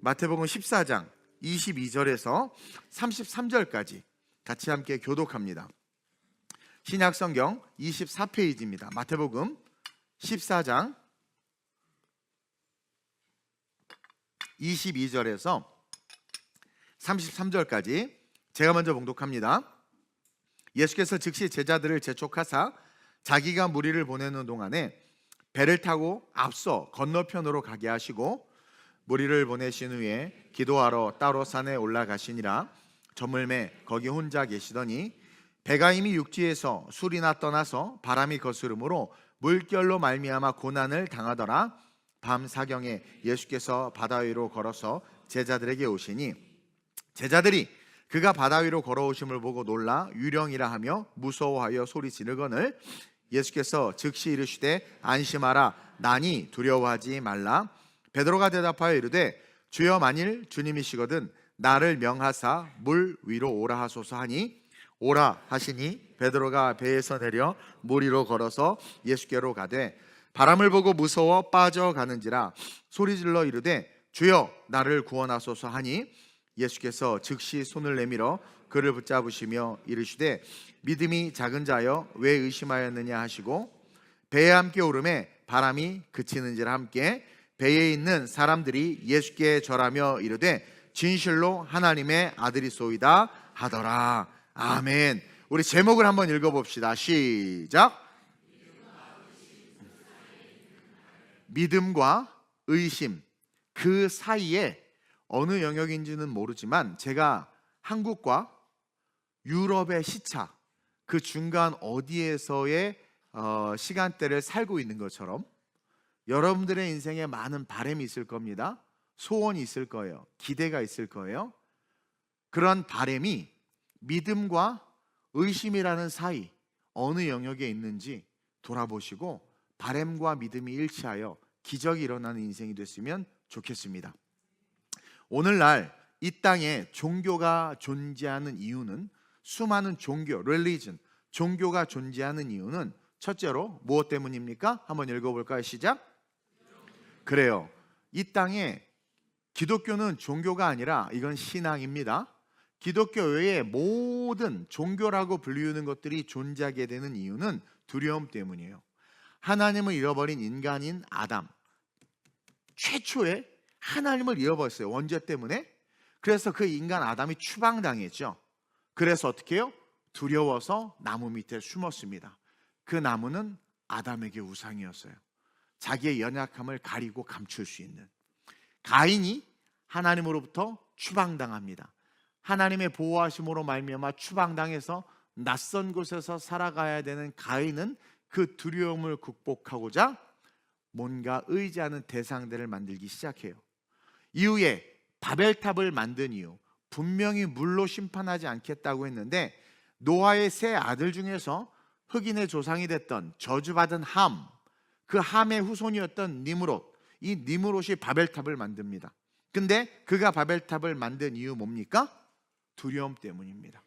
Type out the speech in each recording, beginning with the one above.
마태복음 14장 22절에서 33절까지 같이 함께 교독합니다. 신약성경 24페이지입니다. 마태복음 14장 22절에서 33절까지 제가 먼저 봉독합니다. 예수께서 즉시 제자들을 재촉하사 자기가 무리를 보내는 동안에 배를 타고 앞서 건너편으로 가게 하시고 무리를 보내신 후에 기도하러 따로 산에 올라가시니라. 저물매 거기 혼자 계시더니 배가 이미 육지에서 술이나 떠나서 바람이 거스름으로 물결로 말미암아 고난을 당하더라. 밤 사경에 예수께서 바다 위로 걸어서 제자들에게 오시니 제자들이 그가 바다 위로 걸어오심을 보고 놀라 유령이라 하며 무서워하여 소리 지르거늘 예수께서 즉시 이르시되 안심하라 나니 두려워하지 말라. 베드로가 대답하여 이르되 주여 만일 주님이시거든 나를 명하사 물 위로 오라 하소서 하니 오라 하시니 베드로가 배에서 내려 물 위로 걸어서 예수께로 가되 바람을 보고 무서워 빠져가는지라 소리질러 이르되 주여 나를 구원하소서 하니 예수께서 즉시 손을 내밀어 그를 붙잡으시며 이르시되 믿음이 작은 자여 왜 의심하였느냐 하시고 배에 함께 오르매 바람이 그치는지라 함께 배에 있는 사람들이 예수께 절하며 이르되 진실로 하나님의 아들이소이다 하더라. 아멘. 우리 제목을 한번 읽어봅시다. 시작. 믿음과 의심 그 사이에 어느 영역인지는 모르지만 제가 한국과 유럽의 시차 그 중간 어디에서의 시간대를 살고 있는 것처럼 여러분들의 인생에 많은 바람이 있을 겁니다. 소원이 있을 거예요. 기대가 있을 거예요. 그런 바람이 믿음과 의심이라는 사이 어느 영역에 있는지 돌아보시고 바람과 믿음이 일치하여 기적이 일어나는 인생이 됐으면 좋겠습니다. 오늘날 이 땅에 종교가 존재하는 이유는 수많은 종교, religion, 종교가 존재하는 이유는 첫째로 무엇 때문입니까? 한번 읽어볼까요? 시작. 그래요. 이 땅에 기독교는 종교가 아니라 이건 신앙입니다. 기독교 외에 모든 종교라고 불리우는 것들이 존재하게 되는 이유는 두려움 때문이에요. 하나님을 잃어버린 인간인 아담, 최초에 하나님을 잃어버렸어요. 원죄 때문에. 그래서 그 인간 아담이 추방당했죠. 그래서 어떻게 해요? 두려워서 나무 밑에 숨었습니다. 그 나무는 아담에게 우상이었어요. 자기의 연약함을 가리고 감출 수 있는. 가인이 하나님으로부터 추방당합니다. 하나님의 보호하심으로 말미암아 추방당해서 낯선 곳에서 살아가야 되는 가인은 그 두려움을 극복하고자 뭔가 의지하는 대상들을 만들기 시작해요. 이후에 바벨탑을 만든 이유, 분명히 물로 심판하지 않겠다고 했는데 노아의 세 아들 중에서 흑인의 조상이 됐던 저주받은 함, 그 함의 후손이었던 니므롯, 이 니므롯이 바벨탑을 만듭니다. 근데 그가 바벨탑을 만든 이유 뭡니까? 두려움 때문입니다.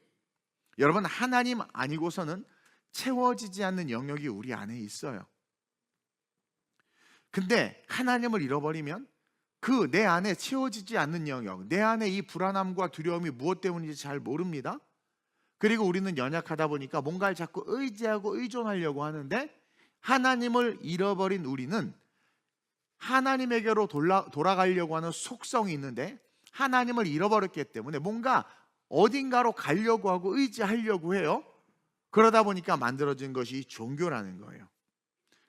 여러분, 하나님 아니고서는 채워지지 않는 영역이 우리 안에 있어요. 근데 하나님을 잃어버리면 그 내 안에 채워지지 않는 영역, 내 안에 이 불안함과 두려움이 무엇 때문인지 잘 모릅니다. 그리고 우리는 연약하다 보니까 뭔가를 자꾸 의지하고 의존하려고 하는데 하나님을 잃어버린 우리는 하나님에게로 돌아가려고 하는 속성이 있는데 하나님을 잃어버렸기 때문에 뭔가 어딘가로 가려고 하고 의지하려고 해요. 그러다 보니까 만들어진 것이 종교라는 거예요.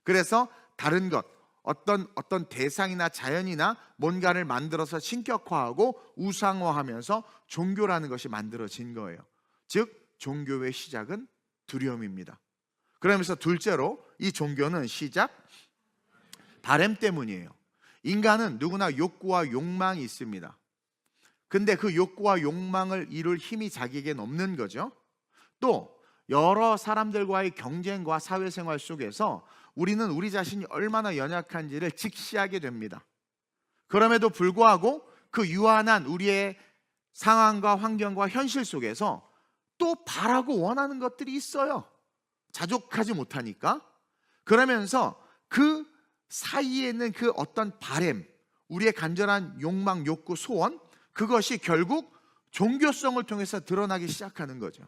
그래서 다른 것, 어떤 대상이나 자연이나 뭔가를 만들어서 신격화하고 우상화하면서 종교라는 것이 만들어진 거예요. 즉 종교의 시작은 두려움입니다. 그러면서 둘째로 이 종교는 시작 바람 때문이에요. 인간은 누구나 욕구와 욕망이 있습니다. 근데 그 욕구와 욕망을 이룰 힘이 자기에겐 없는 거죠. 또 여러 사람들과의 경쟁과 사회생활 속에서 우리는 우리 자신이 얼마나 연약한지를 직시하게 됩니다. 그럼에도 불구하고 그 유한한 우리의 상황과 환경과 현실 속에서 또 바라고 원하는 것들이 있어요. 자족하지 못하니까. 그러면서 그 사이에 있는 그 어떤 바램, 우리의 간절한 욕망, 욕구, 소원, 그것이 결국 종교성을 통해서 드러나기 시작하는 거죠.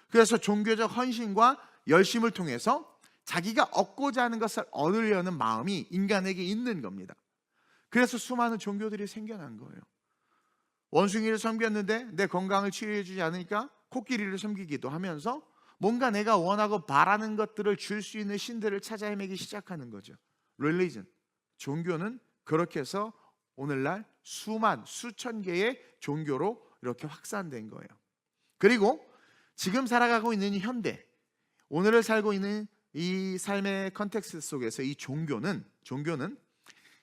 그래서 종교적 헌신과 열심을 통해서 자기가 얻고자 하는 것을 얻으려는 마음이 인간에게 있는 겁니다. 그래서 수많은 종교들이 생겨난 거예요. 원숭이를 섬겼는데 내 건강을 치료해 주지 않으니까 코끼리를 섬기기도 하면서 뭔가 내가 원하고 바라는 것들을 줄 수 있는 신들을 찾아 헤매기 시작하는 거죠. 릴리전, 종교는 그렇게 해서 오늘날 수천 개의 종교로 이렇게 확산된 거예요. 그리고 지금 살아가고 있는 이 현대, 오늘을 살고 있는 이 삶의 컨텍스트 속에서 이 종교는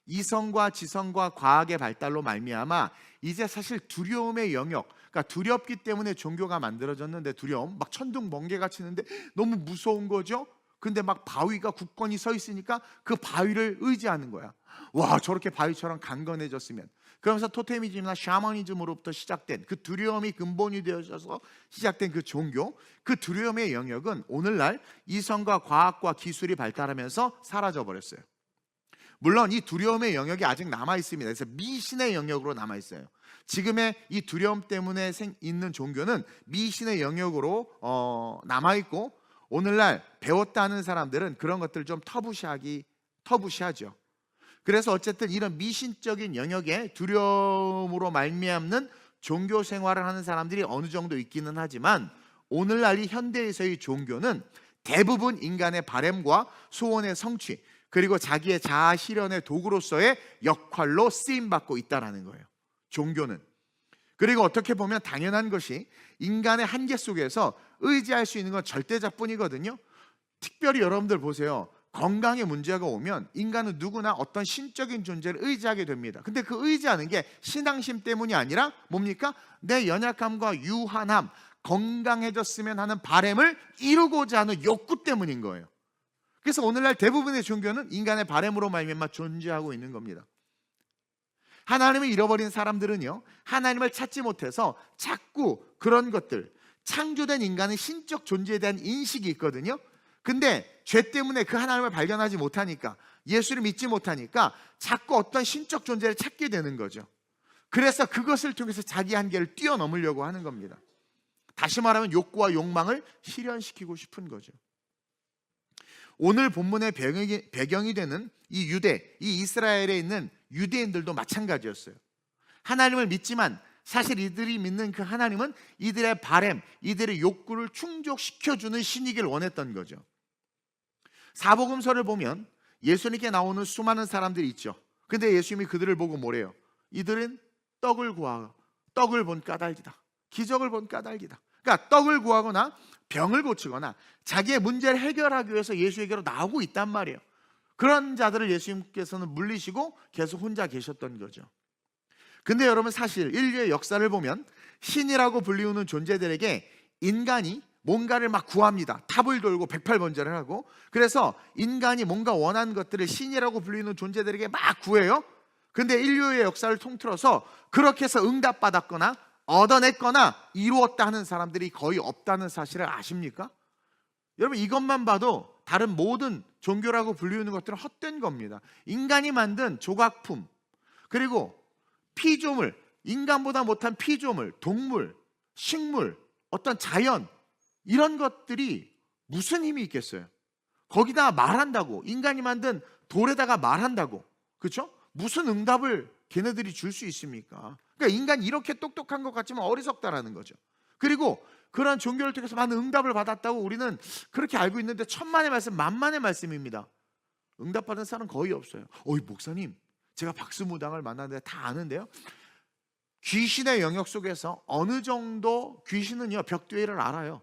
이성과 지성과 과학의 발달로 말미암아 이제 사실 두려움의 영역, 그러니까 두렵기 때문에 종교가 만들어졌는데, 두려움, 막 천둥 번개가 치는데 너무 무서운 거죠. 근데 막 바위가 굳건히 서 있으니까 그 바위를 의지하는 거야. 와, 저렇게 바위처럼 강건해졌으면. 그러면서 토테미즘이나 샤머니즘으로부터 시작된 그 두려움이 근본이 되어져서 시작된 그 종교, 그 두려움의 영역은 오늘날 이성과 과학과 기술이 발달하면서 사라져 버렸어요. 물론 이 두려움의 영역이 아직 남아 있습니다. 그래서 미신의 영역으로 남아 있어요. 지금의 이 두려움 때문에 있는 종교는 미신의 영역으로 남아 있고, 오늘날 배웠다 하는 사람들은 그런 것들을 좀 터부시하죠. 그래서 어쨌든 이런 미신적인 영역에 두려움으로 말미암는 종교 생활을 하는 사람들이 어느 정도 있기는 하지만, 오늘날 이 현대에서의 종교는 대부분 인간의 바램과 소원의 성취, 그리고 자기의 자아 실현의 도구로서의 역할로 쓰임받고 있다는 거예요, 종교는. 그리고 어떻게 보면 당연한 것이 인간의 한계 속에서 의지할 수 있는 건 절대자뿐이거든요. 특별히 여러분들 보세요. 건강에 문제가 오면 인간은 누구나 어떤 신적인 존재를 의지하게 됩니다. 근데 그 의지하는 게 신앙심 때문이 아니라 뭡니까? 내 연약함과 유한함, 건강해졌으면 하는 바램을 이루고자 하는 욕구 때문인 거예요. 그래서 오늘날 대부분의 종교는 인간의 바램으로 말미암아 존재하고 있는 겁니다. 하나님을 잃어버린 사람들은요, 하나님을 찾지 못해서 자꾸 그런 것들, 창조된 인간의 신적 존재에 대한 인식이 있거든요. 근데 죄 때문에 그 하나님을 발견하지 못하니까, 예수를 믿지 못하니까 자꾸 어떤 신적 존재를 찾게 되는 거죠. 그래서 그것을 통해서 자기 한계를 뛰어넘으려고 하는 겁니다. 다시 말하면 욕구와 욕망을 실현시키고 싶은 거죠. 오늘 본문의 배경이 되는 이 유대, 이 이스라엘에 있는 유대인들도 마찬가지였어요. 하나님을 믿지만 사실 이들이 믿는 그 하나님은 이들의 바램, 이들의 욕구를 충족시켜주는 신이길 원했던 거죠. 사복음서를 보면 예수님께 나오는 수많은 사람들이 있죠. 근데 예수님이 그들을 보고 뭐래요? 이들은 떡을 구하고, 떡을 본 까닭이다, 기적을 본 까닭이다. 그러니까 떡을 구하거나 병을 고치거나 자기의 문제를 해결하기 위해서 예수에게로 나오고 있단 말이에요. 그런 자들을 예수님께서는 물리시고 계속 혼자 계셨던 거죠. 근데 여러분, 사실 인류의 역사를 보면 신이라고 불리우는 존재들에게 인간이 뭔가를 막 구합니다. 탑을 돌고 백팔번제를 하고, 그래서 인간이 뭔가 원하는 것들을 신이라고 불리는 존재들에게 막 구해요. 근데 인류의 역사를 통틀어서 그렇게 해서 응답받았거나 얻어냈거나 이루었다 하는 사람들이 거의 없다는 사실을 아십니까? 여러분, 이것만 봐도 다른 모든 종교라고 불리우는 것들은 헛된 겁니다. 인간이 만든 조각품, 그리고 피조물, 인간보다 못한 피조물, 동물, 식물, 어떤 자연, 이런 것들이 무슨 힘이 있겠어요? 거기다 말한다고, 인간이 만든 돌에다가 말한다고, 그렇죠? 무슨 응답을 걔네들이 줄 수 있습니까? 그러니까 인간이 이렇게 똑똑한 것 같지만 어리석다라는 거죠. 그리고 그런 종교를 통해서 많은 응답을 받았다고 우리는 그렇게 알고 있는데, 천만의 말씀, 만만의 말씀입니다. 응답받은 사람은 거의 없어요. 어이, 목사님, 제가 박수무당을 만났는데 다 아는데요, 귀신의 영역 속에서 어느 정도 귀신은요, 벽두의를 알아요.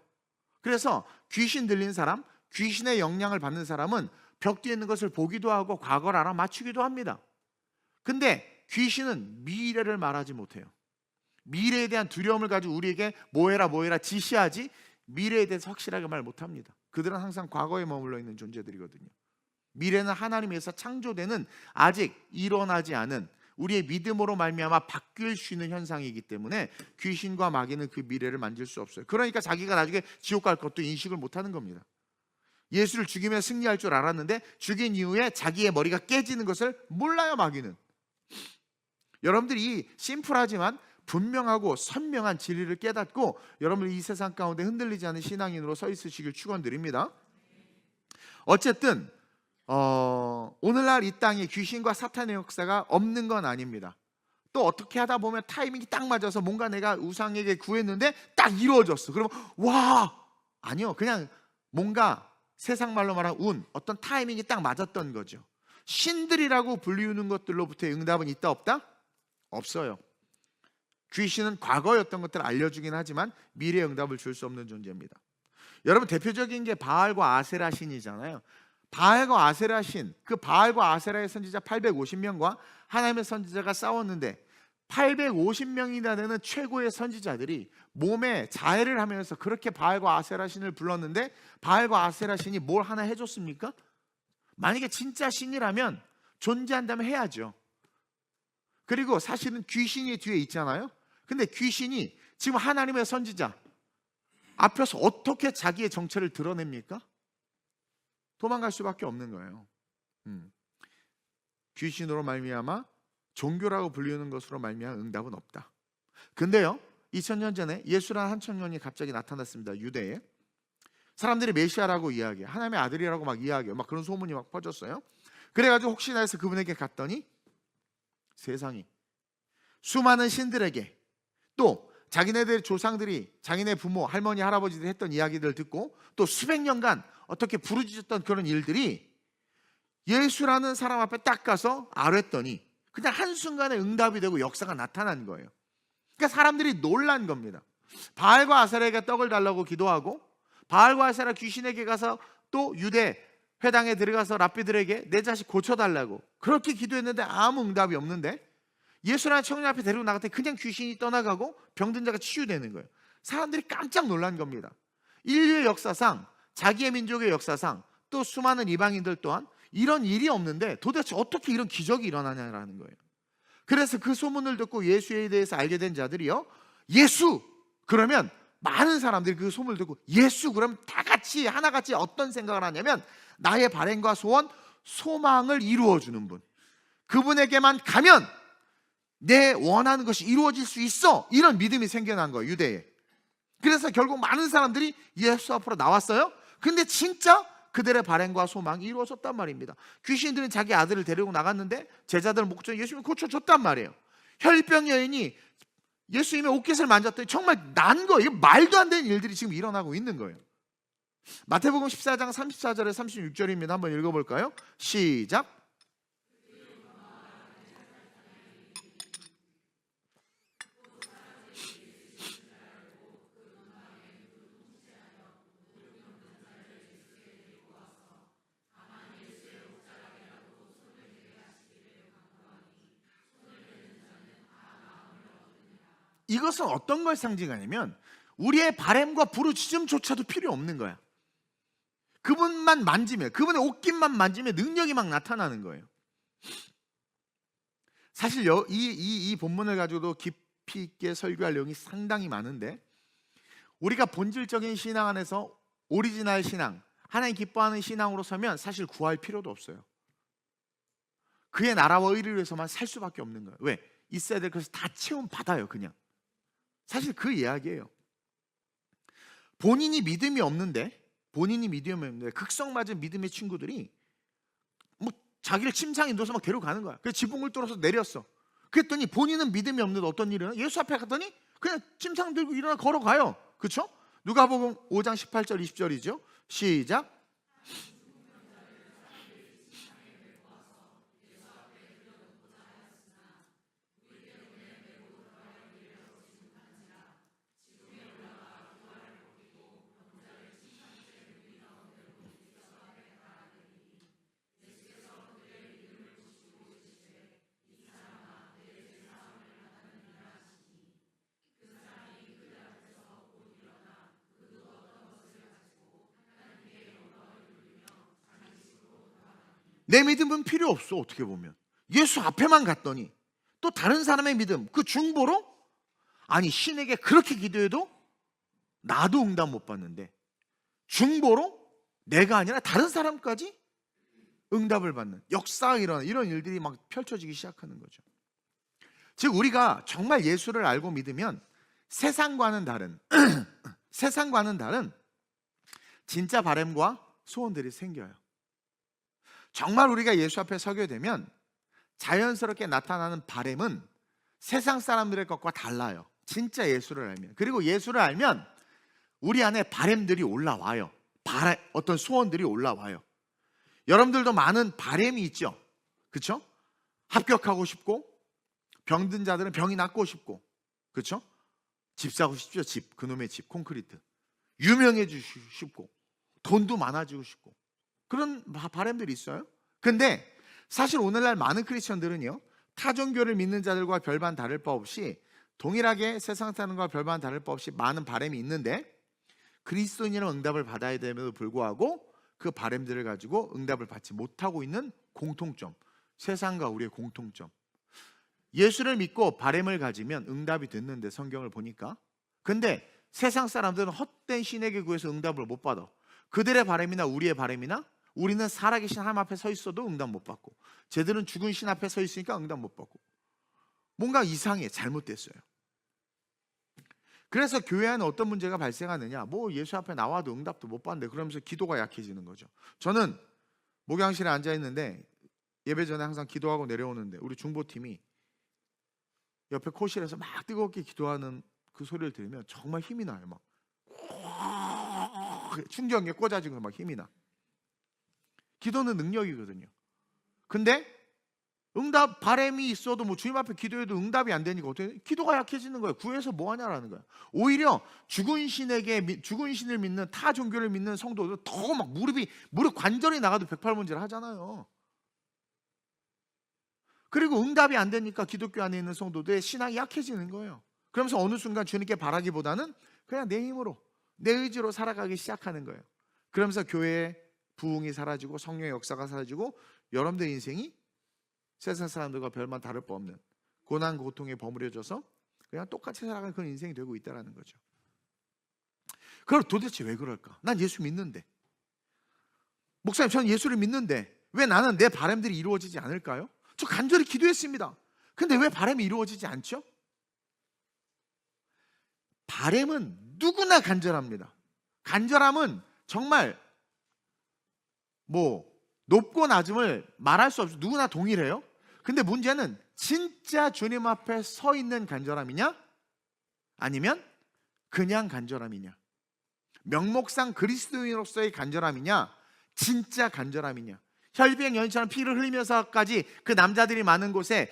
그래서 귀신 들린 사람, 귀신의 영향을 받는 사람은 벽 뒤에 있는 것을 보기도 하고 과거를 알아맞추기도 합니다. 근데 귀신은 미래를 말하지 못해요. 미래에 대한 두려움을 가지고 우리에게 뭐해라 뭐해라 지시하지, 미래에 대해서 확실하게 말 못합니다. 그들은 항상 과거에 머물러 있는 존재들이거든요. 미래는 하나님에서 창조되는, 아직 일어나지 않은, 우리의 믿음으로 말미암아 바뀔 수 있는 현상이기 때문에 귀신과 마귀는 그 미래를 만질 수 없어요. 그러니까 자기가 나중에 지옥 갈 것도 인식을 못하는 겁니다. 예수를 죽이면 승리할 줄 알았는데 죽인 이후에 자기의 머리가 깨지는 것을 몰라요, 마귀는. 여러분들이 심플하지만 분명하고 선명한 진리를 깨닫고 여러분들이 이 세상 가운데 흔들리지 않는 신앙인으로 서 있으시길 축원드립니다. 어쨌든 오늘날 이 땅에 귀신과 사탄의 역사가 없는 건 아닙니다. 또 어떻게 하다 보면 타이밍이 딱 맞아서 뭔가 내가 우상에게 구했는데 딱 이루어졌어. 그러면 와! 아니요, 그냥 뭔가 세상 말로 말하면 운, 어떤 타이밍이 딱 맞았던 거죠. 신들이라고 불리우는 것들로부터의 응답은 있다 없다? 없어요. 귀신은 과거였던 것들을 알려주긴 하지만 미래의 응답을 줄 수 없는 존재입니다. 여러분, 대표적인 게 바알과 아세라 신이잖아요. 바알과 아세라 신, 그 바알과 아세라의 선지자 850명과 하나님의 선지자가 싸웠는데 850명이나 되는 최고의 선지자들이 몸에 자해를 하면서 그렇게 바알과 아세라 신을 불렀는데 바알과 아세라 신이 뭘 하나 해줬습니까? 만약에 진짜 신이라면 존재한다면 해야죠. 그리고 사실은 귀신이 뒤에 있잖아요. 근데 귀신이 지금 하나님의 선지자 앞에서 어떻게 자기의 정체를 드러냅니까? 도망갈 수밖에 없는 거예요. 귀신으로 말미암아 종교라고 불리우는 것으로 말미암아 응답은 없다. 근데요, 2000년 전에 예수라는 한 청년이 갑자기 나타났습니다. 유대에. 사람들이 메시아라고 이야기해, 하나님의 아들이라고 막 이야기해요. 막 그런 소문이 막 퍼졌어요. 그래가지고 혹시나 해서 그분에게 갔더니 세상에 수많은 신들에게 또 자기네들 조상들이 자기네 부모, 할머니, 할아버지들이 했던 이야기들을 듣고 또 수백 년간 어떻게 부르짖었던 그런 일들이 예수라는 사람 앞에 딱 가서 아뢰더니 그냥 한순간에 응답이 되고 역사가 나타난 거예요. 그러니까 사람들이 놀란 겁니다. 바알과 아세라에게 떡을 달라고 기도하고 바알과 아세라 귀신에게 가서 또 유대 회당에 들어가서 랍비들에게 내 자식 고쳐달라고 그렇게 기도했는데 아무 응답이 없는데 예수라는 청년 앞에 데리고 나갔더니 그냥 귀신이 떠나가고 병든 자가 치유되는 거예요. 사람들이 깜짝 놀란 겁니다. 인류의 역사상, 자기의 민족의 역사상, 또 수많은 이방인들 또한 이런 일이 없는데 도대체 어떻게 이런 기적이 일어나냐라는 거예요. 그래서 그 소문을 듣고 예수에 대해서 알게 된 자들이요, 예수! 그러면 많은 사람들이 그 소문을 듣고 예수! 그러면 다 같이 하나같이 어떤 생각을 하냐면 나의 바램과 소원, 소망을 이루어주는 분, 그분에게만 가면 내 원하는 것이 이루어질 수 있어, 이런 믿음이 생겨난 거예요, 유대에. 그래서 결국 많은 사람들이 예수 앞으로 나왔어요. 근데 진짜 그들의 바램과 소망이 이루어졌단 말입니다. 귀신들은 자기 아들을 데리고 나갔는데 제자들 목적은 예수님이 고쳐줬단 말이에요. 혈병 여인이 예수님의 옷깃을 만졌더니 정말 난 거예요. 말도 안 되는 일들이 지금 일어나고 있는 거예요. 마태복음 14장 34절에 36절입니다. 한번 읽어볼까요? 시작. 이것은 어떤 걸 상징하냐면 우리의 바램과 부르짖음조차도 필요 없는 거야. 그분만 만지면, 그분의 옷깃만 만지면 능력이 막 나타나는 거예요. 사실 이 본문을 가지고도 깊이 있게 설교할 내용이 상당히 많은데 우리가 본질적인 신앙 안에서 오리지널 신앙, 하나님 기뻐하는 신앙으로 서면 사실 구할 필요도 없어요. 그의 나라와 의를 위해서만 살 수밖에 없는 거예요. 왜? 있어야 될 것을 다 채움받아요, 그냥. 사실 그 이야기예요. 본인이 믿음이 없는데 극성맞은 믿음의 친구들이 뭐 자기를 침상에 누워서 막 데려가는 거야. 그래서 지붕을 뚫어서 내렸어. 그랬더니 본인은 믿음이 없는데 어떤 일이나 예수 앞에 갔더니 그냥 침상 들고 일어나 걸어가요. 그렇죠? 누가복음 5장 18절 20절이죠. 시작. 내 믿음은 필요 없어. 어떻게 보면 예수 앞에만 갔더니 또 다른 사람의 믿음, 그 중보로, 아니 신에게 그렇게 기도해도 나도 응답 못 받는데 중보로 내가 아니라 다른 사람까지 응답을 받는 역사가 일어나는 이런 일들이 막 펼쳐지기 시작하는 거죠. 즉 우리가 정말 예수를 알고 믿으면 세상과는 다른 세상과는 다른 진짜 바람과 소원들이 생겨요. 정말 우리가 예수 앞에 서게 되면 자연스럽게 나타나는 바람은 세상 사람들의 것과 달라요. 진짜 예수를 알면. 그리고 예수를 알면 우리 안에 바람들이 올라와요. 어떤 소원들이 올라와요. 여러분들도 많은 바람이 있죠. 그렇죠? 합격하고 싶고, 병든 자들은 병이 낫고 싶고, 그렇죠? 집 사고 싶죠. 집, 그놈의 집, 콘크리트. 유명해지고 싶고, 돈도 많아지고 싶고, 그런 바람들이 있어요. 근데 사실 오늘날 많은 크리스천들은요, 타 종교를 믿는 자들과 별반 다를 바 없이, 동일하게 세상 사람과 별반 다를 바 없이 많은 바람이 있는데, 그리스도인이라는 응답을 받아야 됨에도 불구하고 그 바람들을 가지고 응답을 받지 못하고 있는 공통점, 세상과 우리의 공통점. 예수를 믿고 바람을 가지면 응답이 됐는데, 성경을 보니까. 근데 세상 사람들은 헛된 신에게 구해서 응답을 못 받아. 그들의 바람이나 우리의 바람이나, 우리는 살아계신 하나님 앞에 서 있어도 응답 못 받고, 쟤들은 죽은 신 앞에 서 있으니까 응답 못 받고, 뭔가 이상해, 잘못됐어요. 그래서 교회 안에 어떤 문제가 발생하느냐, 뭐 예수 앞에 나와도 응답도 못 받는데, 그러면서 기도가 약해지는 거죠. 저는 목양실에 앉아 있는데 예배 전에 항상 기도하고 내려오는데, 우리 중보팀이 옆에 코실에서 막 뜨겁게 기도하는 그 소리를 들으면 정말 힘이 나요. 막 충격에 꽂아지고 막 힘이 나. 기도는 능력이거든요. 근데 응답 바람이 있어도, 뭐 주님 앞에 기도해도 응답이 안 되니까 어떻게? 기도가 약해지는 거예요. 구해서 뭐 하냐라는 거예요. 오히려 죽은 신을 믿는, 타 종교를 믿는 성도들 더 막 무릎 관절이 나가도 108문제를 하잖아요. 그리고 응답이 안 되니까 기독교 안에 있는 성도들의 신앙이 약해지는 거예요. 그러면서 어느 순간 주님께 바라기보다는 그냥 내 힘으로, 내 의지로 살아가기 시작하는 거예요. 그러면서 교회의 부흥이 사라지고, 성령의 역사가 사라지고, 여러분들 인생이 세상 사람들과 별반 다를 바 없는 고난 고통에 버무려져서 그냥 똑같이 살아가는 그런 인생이 되고 있다는 거죠. 그럼 도대체 왜 그럴까? 난 예수 믿는데, 목사님 저는 예수를 믿는데 왜 나는 내 바람들이 이루어지지 않을까요? 저 간절히 기도했습니다. 근데 왜 바람이 이루어지지 않죠? 바람은 누구나 간절합니다. 간절함은 정말 뭐 높고 낮음을 말할 수 없이 누구나 동일해요. 근데 문제는 진짜 주님 앞에 서 있는 간절함이냐, 아니면 그냥 간절함이냐, 명목상 그리스도인으로서의 간절함이냐, 진짜 간절함이냐. 혈비행 여인처럼 피를 흘리면서까지 그 남자들이 많은 곳에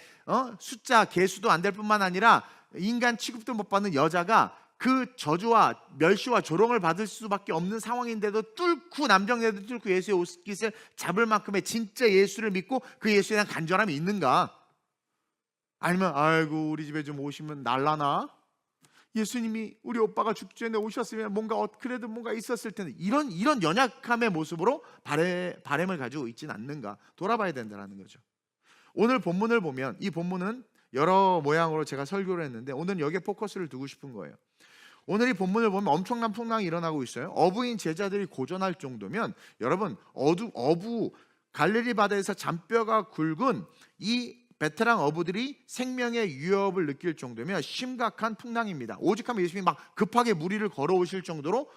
숫자 개수도 안 될 뿐만 아니라 인간 취급도 못 받는 여자가 그 저주와 멸시와 조롱을 받을 수밖에 없는 상황인데도 뚫고, 남정네도 뚫고 예수의 옷깃을 잡을 만큼의 진짜 예수를 믿고 그 예수에 대한 간절함이 있는가? 아니면 아이고 우리 집에 좀 오시면 날라나? 예수님이 우리 오빠가 죽기 전에 오셨으면 그래도 뭔가 있었을 텐데, 이런 연약함의 모습으로 바람을 가지고 있지는 않는가 돌아봐야 된다는 거죠. 오늘 본문을 보면, 이 본문은 여러 모양으로 제가 설교를 했는데 오늘은 여기에 포커스를 두고 싶은 거예요. 오늘 이 본문을 보면 엄청난 풍랑이 일어나고 있어요. 어부인 제자들이 고전할 정도면, 여러분 갈릴리 바다에서 잔뼈가 굵은 이 베테랑 어부들이 생명의 위협을 느낄 정도면 심각한 풍랑입니다. 오직하면 예수님이 막 급하게 무리를 걸어오실 정도로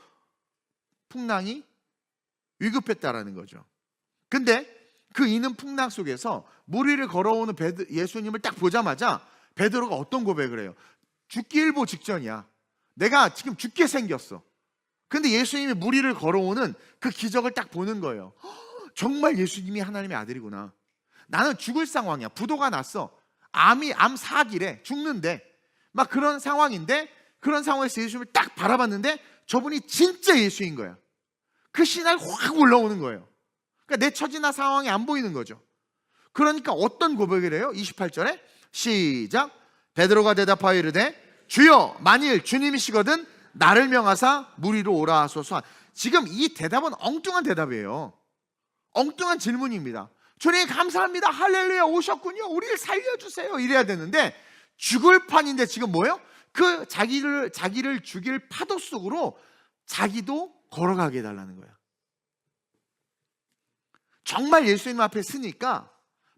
풍랑이 위급했다라는 거죠. 근데 그 이는 풍랑 속에서 무리를 걸어오는 예수님을 딱 보자마자 베드로가 어떤 고백을 해요? 죽기 일보 직전이야. 내가 지금 죽게 생겼어. 근데 예수님이 무리를 걸어오는 그 기적을 딱 보는 거예요. 정말 예수님이 하나님의 아들이구나. 나는 죽을 상황이야. 부도가 났어. 암 사기래. 죽는데. 막 그런 상황인데, 그런 상황에서 예수님을 딱 바라봤는데 저분이 진짜 예수인 거야. 그 신앙이 확 올라오는 거예요. 그러니까 내 처지나 상황이 안 보이는 거죠. 그러니까 어떤 고백을 해요? 28절에 시작. 베드로가 대답하여 이르되 주여, 만일 주님이시거든 나를 명하사 무리로 오라 하소서. 지금 이 대답은 엉뚱한 대답이에요. 엉뚱한 질문입니다. 주님 감사합니다. 할렐루야, 오셨군요. 우리를 살려주세요. 이래야 되는데 죽을 판인데 지금 뭐예요? 그 자기를 죽일 파도 속으로 자기도 걸어가게 해달라는 거야. 정말 예수님 앞에 서니까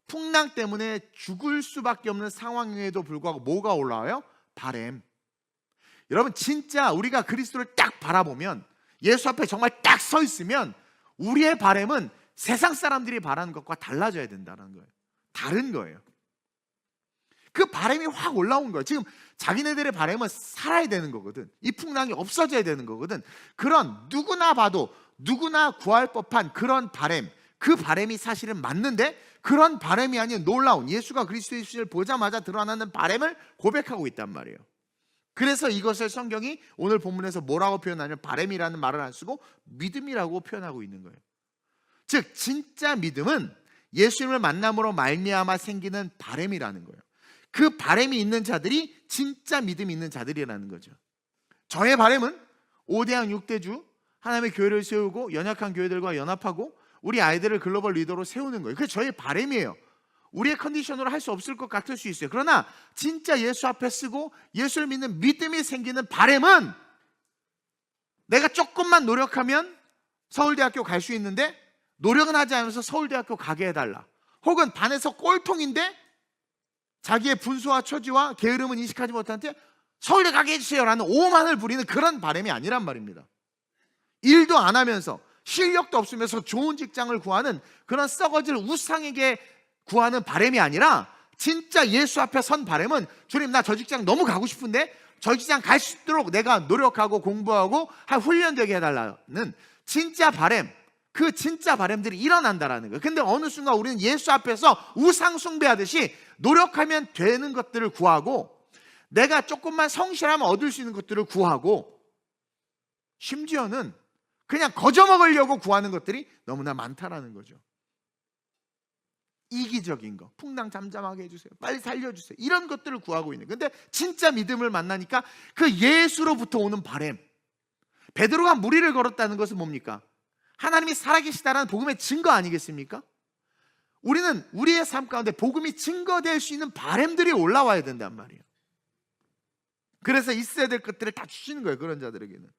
풍랑 때문에 죽을 수밖에 없는 상황에도 불구하고 뭐가 올라와요? 바램. 여러분, 진짜 우리가 그리스도를 딱 바라보면, 예수 앞에 정말 딱 서 있으면 우리의 바램은 세상 사람들이 바라는 것과 달라져야 된다는 거예요. 다른 거예요. 그 바램이 확 올라온 거예요. 지금 자기네들의 바램은 살아야 되는 거거든. 이 풍랑이 없어져야 되는 거거든. 그런 누구나 봐도 누구나 구할 법한 그런 바램, 그 바램이 사실은 맞는데 그런 바램이 아닌 놀라운 예수가 그리스도의 신을 보자마자 드러나는 바램을 고백하고 있단 말이에요. 그래서 이것을 성경이 오늘 본문에서 뭐라고 표현하냐면 바램이라는 말을 안 쓰고 믿음이라고 표현하고 있는 거예요. 즉 진짜 믿음은 예수님을 만남으로 말미암아 생기는 바램이라는 거예요. 그 바램이 있는 자들이 진짜 믿음이 있는 자들이라는 거죠. 저의 바램은 5대양 6대주 하나님의 교회를 세우고 연약한 교회들과 연합하고 우리 아이들을 글로벌 리더로 세우는 거예요. 그게 저의 바램이에요. 우리의 컨디션으로 할 수 없을 것 같을 수 있어요. 그러나 진짜 예수 앞에 쓰고 예수를 믿는 믿음이 생기는 바램은 내가 조금만 노력하면 서울대학교 갈 수 있는데 노력은 하지 않으면서 서울대학교 가게 해달라. 혹은 반에서 꼴통인데 자기의 분수와 처지와 게으름은 인식하지 못한데 서울대 가게 해주세요라는 오만을 부리는 그런 바램이 아니란 말입니다. 일도 안 하면서 실력도 없으면서 좋은 직장을 구하는 그런 썩어질 우상에게 구하는 바램이 아니라 진짜 예수 앞에 선 바램은 주님 나 저 직장 너무 가고 싶은데 저 직장 갈 수 있도록 내가 노력하고 공부하고 훈련되게 해달라는 진짜 바램, 그 진짜 바램들이 일어난다라는 거예요. 근데 어느 순간 우리는 예수 앞에서 우상 숭배하듯이 노력하면 되는 것들을 구하고 내가 조금만 성실하면 얻을 수 있는 것들을 구하고 심지어는 그냥 거저먹으려고 구하는 것들이 너무나 많다라는 거죠. 이기적인 거, 풍랑 잠잠하게 해주세요, 빨리 살려주세요, 이런 것들을 구하고 있는. 근데 진짜 믿음을 만나니까 그 예수로부터 오는 바램. 베드로가 무리를 걸었다는 것은 뭡니까? 하나님이 살아계시다라는 복음의 증거 아니겠습니까? 우리는 우리의 삶 가운데 복음이 증거될 수 있는 바램들이 올라와야 된단 말이에요. 그래서 있어야 될 것들을 다 주시는 거예요, 그런 자들에게는.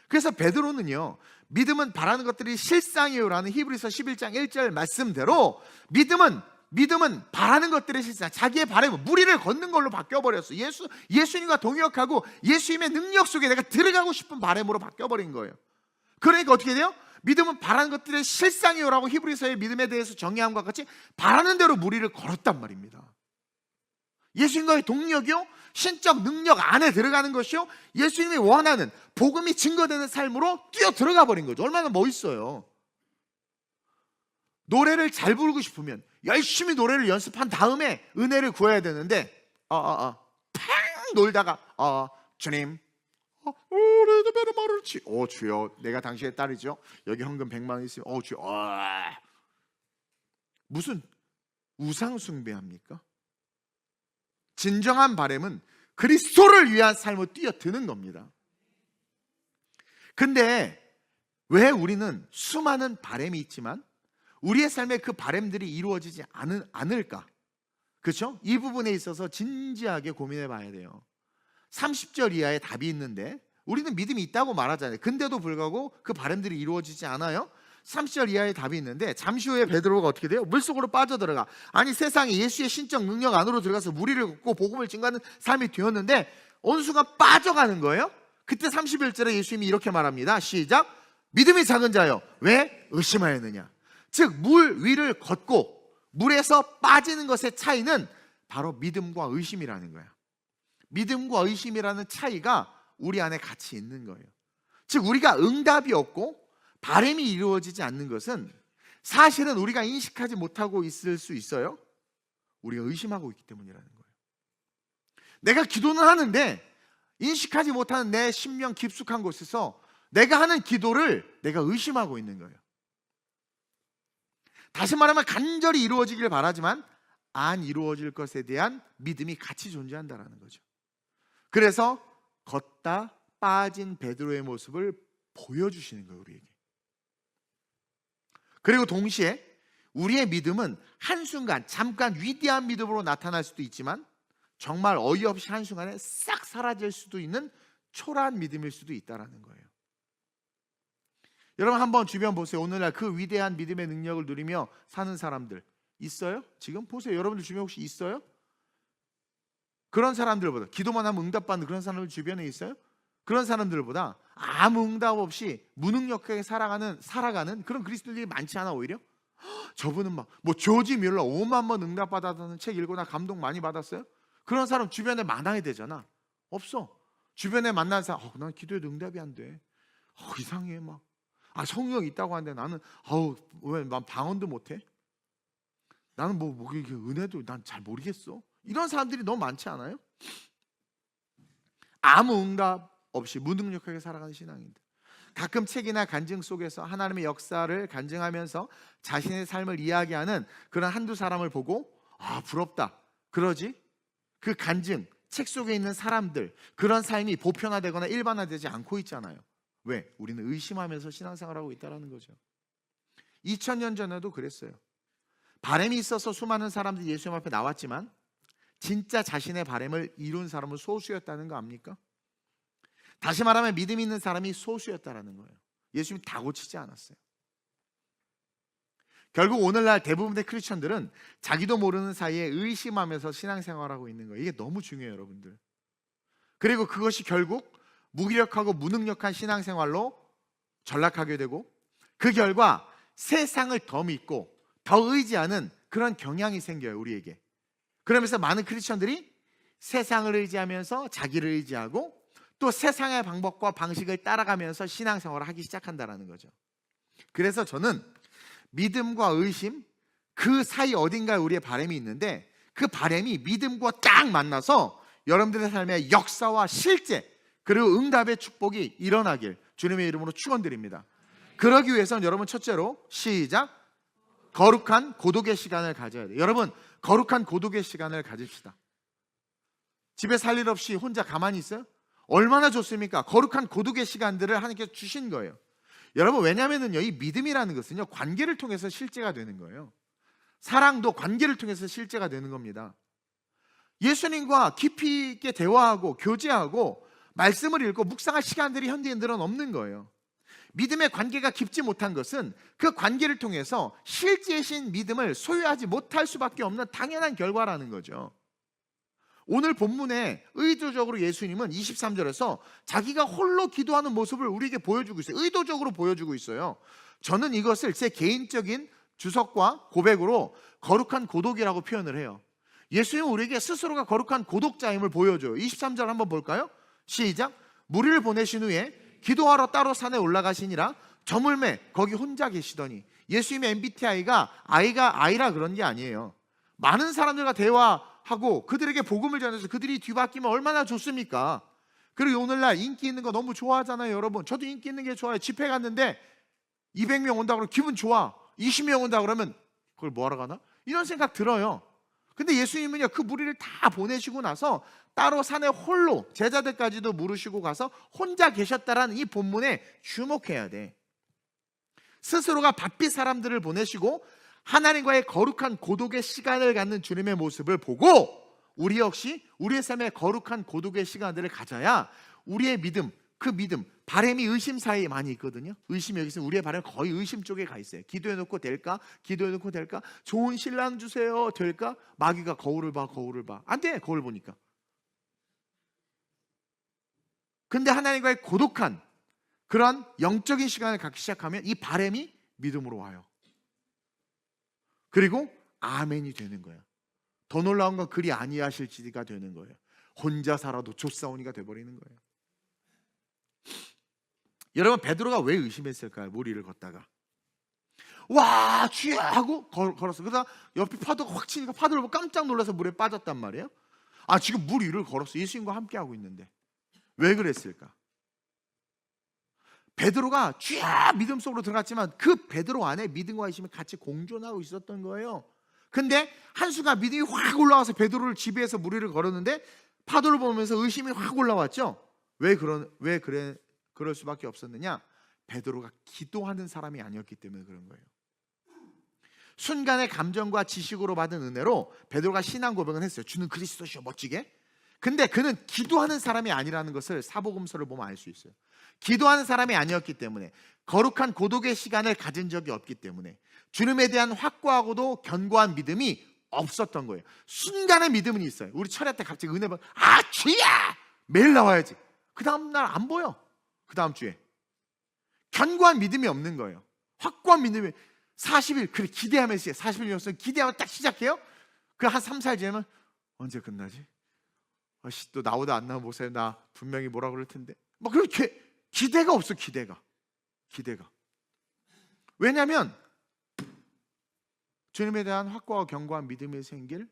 그래서 베드로는요, 믿음은 바라는 것들이 실상이요라는 히브리서 11장 1절 말씀대로 믿음은 바라는 것들의 실상, 자기의 바램은 무리를 걷는 걸로 바뀌어버렸어요. 예수님과 동역하고 예수님의 능력 속에 내가 들어가고 싶은 바램으로 바뀌어버린 거예요. 그러니까 어떻게 돼요? 믿음은 바라는 것들의 실상이요라고 히브리서의 믿음에 대해서 정의함과 같이 바라는 대로 무리를 걸었단 말입니다. 예수님과의 동력이요, 신적 능력 안에 들어가는 것이요, 예수님이 원하는 복음이 증거되는 삶으로 뛰어 들어가 버린 거죠. 얼마나 멋있어요. 노래를 잘 부르고 싶으면 열심히 노래를 연습한 다음에 은혜를 구해야 되는데 팡 놀다가 주님 주여 내가 당신의 딸이죠, 여기 헌금 100만 원 있으면 주여 무슨 우상 숭배합니까? 진정한 바램은 그리스도를 위한 삶을 뛰어드는 겁니다. 근데 왜 우리는 수많은 바램이 있지만 우리의 삶에 그 바램들이 이루어지지 않을까? 그렇죠? 이 부분에 있어서 진지하게 고민해 봐야 돼요. 30절 이하의 답이 있는데 우리는 믿음이 있다고 말하잖아요. 근데도 불구하고 그 바램들이 이루어지지 않아요. 30절 이하의 답이 있는데 잠시 후에 베드로가 어떻게 돼요? 물속으로 빠져들어가. 아니 세상에 예수의 신적 능력 안으로 들어가서 무리를 걷고 복음을 증거하는 삶이 되었는데 어느 순간 빠져가는 거예요. 그때 31절에 예수님이 이렇게 말합니다. 시작. 믿음이 작은 자여 왜 의심하였느냐. 즉 물 위를 걷고 물에서 빠지는 것의 차이는 바로 믿음과 의심이라는 거예요. 믿음과 의심이라는 차이가 우리 안에 같이 있는 거예요. 즉 우리가 응답이 없고 바램이 이루어지지 않는 것은 사실은 우리가 인식하지 못하고 있을 수 있어요. 우리가 의심하고 있기 때문이라는 거예요. 내가 기도는 하는데 인식하지 못하는 내 심령 깊숙한 곳에서 내가 하는 기도를 내가 의심하고 있는 거예요. 다시 말하면 간절히 이루어지길 바라지만 안 이루어질 것에 대한 믿음이 같이 존재한다는 거죠. 그래서 걷다 빠진 베드로의 모습을 보여주시는 거예요, 우리에게. 그리고 동시에 우리의 믿음은 한순간 잠깐 위대한 믿음으로 나타날 수도 있지만 정말 어이없이 한순간에 싹 사라질 수도 있는 초라한 믿음일 수도 있다는 거예요. 여러분 한번 주변 보세요. 오늘날 그 위대한 믿음의 능력을 누리며 사는 사람들, 있어요? 지금 보세요. 여러분들 주변에 혹시 있어요? 그런 사람들보다, 기도만 하면 응답받는 그런 사람들 주변에 있어요? 그런 사람들보다 아무 응답 없이 무능력하게 살아가는 그런 그리스도인들이 많지 않아 오히려? 저분은 막 뭐 조지 뮬러 5만 번 응답받았다는 책 읽고 나 감동 많이 받았어요? 그런 사람 주변에 많아야 되잖아. 없어. 주변에 만난 사람, 난 기도해도 응답이 안 돼. 이상해 막. 성령 있다고 하는데 나는 왜 난 방언도 못해? 나는 뭐 이게 은혜도 난 잘 모르겠어. 이런 사람들이 너무 많지 않아요? 아무 응답 없이 무능력하게 살아가는 신앙인들. 가끔 책이나 간증 속에서 하나님의 역사를 간증하면서 자신의 삶을 이야기하는 그런 한두 사람을 보고 부럽다 그러지, 그 간증, 책 속에 있는 사람들, 그런 삶이 보편화되거나 일반화되지 않고 있잖아요. 왜? 우리는 의심하면서 신앙생활하고 있다는 거죠. 2000년 전에도 그랬어요. 바람이 있어서 수많은 사람들이 예수님 앞에 나왔지만 진짜 자신의 바람을 이룬 사람은 소수였다는 거 압니까? 다시 말하면 믿음 있는 사람이 소수였다는 거예요. 예수님이 다 고치지 않았어요. 결국 오늘날 대부분의 크리스천들은 자기도 모르는 사이에 의심하면서 신앙생활하고 있는 거예요. 이게 너무 중요해요, 여러분들. 그리고 그것이 결국 무기력하고 무능력한 신앙생활로 전락하게 되고, 그 결과 세상을 더 믿고 더 의지하는 그런 경향이 생겨요, 우리에게. 그러면서 많은 크리스천들이 세상을 의지하면서 자기를 의지하고 또 세상의 방법과 방식을 따라가면서 신앙생활을 하기 시작한다는 거죠. 그래서 저는 믿음과 의심, 그 사이 어딘가에 우리의 바람이 있는데, 그 바람이 믿음과 딱 만나서 여러분들의 삶의 역사와 실제, 그리고 응답의 축복이 일어나길 주님의 이름으로 축원드립니다. 그러기 위해서는 여러분, 첫째로 시작, 거룩한 고독의 시간을 가져야 돼요. 여러분, 거룩한 고독의 시간을 가집시다. 집에 살 일 없이 혼자 가만히 있어요? 얼마나 좋습니까? 거룩한 고독의 시간들을 하나님께서 주신 거예요. 여러분, 왜냐하면요, 이 믿음이라는 것은요, 관계를 통해서 실제가 되는 거예요. 사랑도 관계를 통해서 실제가 되는 겁니다. 예수님과 깊이 있게 대화하고 교제하고 말씀을 읽고 묵상할 시간들이 현대인들은 없는 거예요. 믿음의 관계가 깊지 못한 것은 그 관계를 통해서 실제신 믿음을 소유하지 못할 수밖에 없는 당연한 결과라는 거죠. 오늘 본문에 의도적으로 예수님은 23절에서 자기가 홀로 기도하는 모습을 우리에게 보여주고 있어요. 의도적으로 보여주고 있어요. 저는 이것을 제 개인적인 주석과 고백으로 거룩한 고독이라고 표현을 해요. 예수님은 우리에게 스스로가 거룩한 고독자임을 보여줘요. 23절 한번 볼까요? 시작. 무리를 보내신 후에 기도하러 따로 산에 올라가시니라. 저물매 거기 혼자 계시더니. 예수님의 MBTI가 아이라 그런 게 아니에요. 많은 사람들과 대화하고 그들에게 복음을 전해서 그들이 뒤바뀌면 얼마나 좋습니까? 그리고 오늘날 인기 있는 거 너무 좋아하잖아요, 여러분. 저도 인기 있는 게 좋아요. 집회 갔는데 200명 온다 그러면 기분 좋아. 20명 온다 그러면 그걸 뭐하러 가나? 이런 생각 들어요. 근데 예수님은요, 그 무리를 다 보내시고 나서 따로 산에 홀로 제자들까지도 물으시고 가서 혼자 계셨다라는 이 본문에 주목해야 돼. 스스로가 바삐 사람들을 보내시고 하나님과의 거룩한 고독의 시간을 갖는 주님의 모습을 보고 우리 역시 우리의 삶에 거룩한 고독의 시간들을 가져야 우리의 믿음, 그 믿음, 바람이 의심 사이에 많이 있거든요. 의심이 여기 있으면 우리의 바람이 거의 의심 쪽에 가 있어요. 기도해놓고 될까? 기도해놓고 될까? 좋은 신랑 주세요. 될까? 마귀가 거울을 봐. 안 돼, 거울 보니까. 근데 하나님과의 고독한 그런 영적인 시간을 갖기 시작하면 이 바람이 믿음으로 와요. 그리고 아멘이 되는 거예요. 더 놀라운 건 그리 아니하실지가 되는 거예요. 혼자 살아도 좋사오니가 돼버리는 거예요. 여러분, 베드로가 왜 의심했을까요? 무리를 걷다가 와 주여 하고 걸었어. 그러다 옆에 파도가 확 치니까 파도를 보고 깜짝 놀라서 물에 빠졌단 말이에요. 지금 물 위를 걸었어. 예수님과 함께 하고 있는데 왜 그랬을까? 베드로가 쫙 믿음 속으로 들어갔지만 그 베드로 안에 믿음과 의심이 같이 공존하고 있었던 거예요. 근데 한순간 믿음이 확 올라와서 베드로를 지배해서 무리를 걸었는데 파도를 보면서 의심이 확 올라왔죠. 그럴 수밖에 없었느냐? 베드로가 기도하는 사람이 아니었기 때문에 그런 거예요. 순간의 감정과 지식으로 받은 은혜로 베드로가 신앙 고백은 했어요. 주는 그리스도시요, 멋지게. 근데 그는 기도하는 사람이 아니라는 것을 사복음서를 보면 알 수 있어요. 기도하는 사람이 아니었기 때문에, 거룩한 고독의 시간을 가진 적이 없기 때문에, 주님에 대한 확고하고도 견고한 믿음이 없었던 거예요. 순간의 믿음은 있어요. 우리 철야 때 갑자기 은혜 받, 주야! 매일 나와야지. 그 다음 날 안 보여. 그 다음 주에. 견고한 믿음이 없는 거예요. 확고한 믿음이 40일, 그래 기대하면서 40일이었어요. 기대하면 딱 시작해요. 그 한 3, 4일 지나면 언제 끝나지? 또 나오다 안 나오면 목사님 나 분명히 뭐라 그럴 텐데. 막 그렇게 기대가 없어. 기대가. 왜냐하면 주님에 대한 확고하고 견고한 믿음이 생길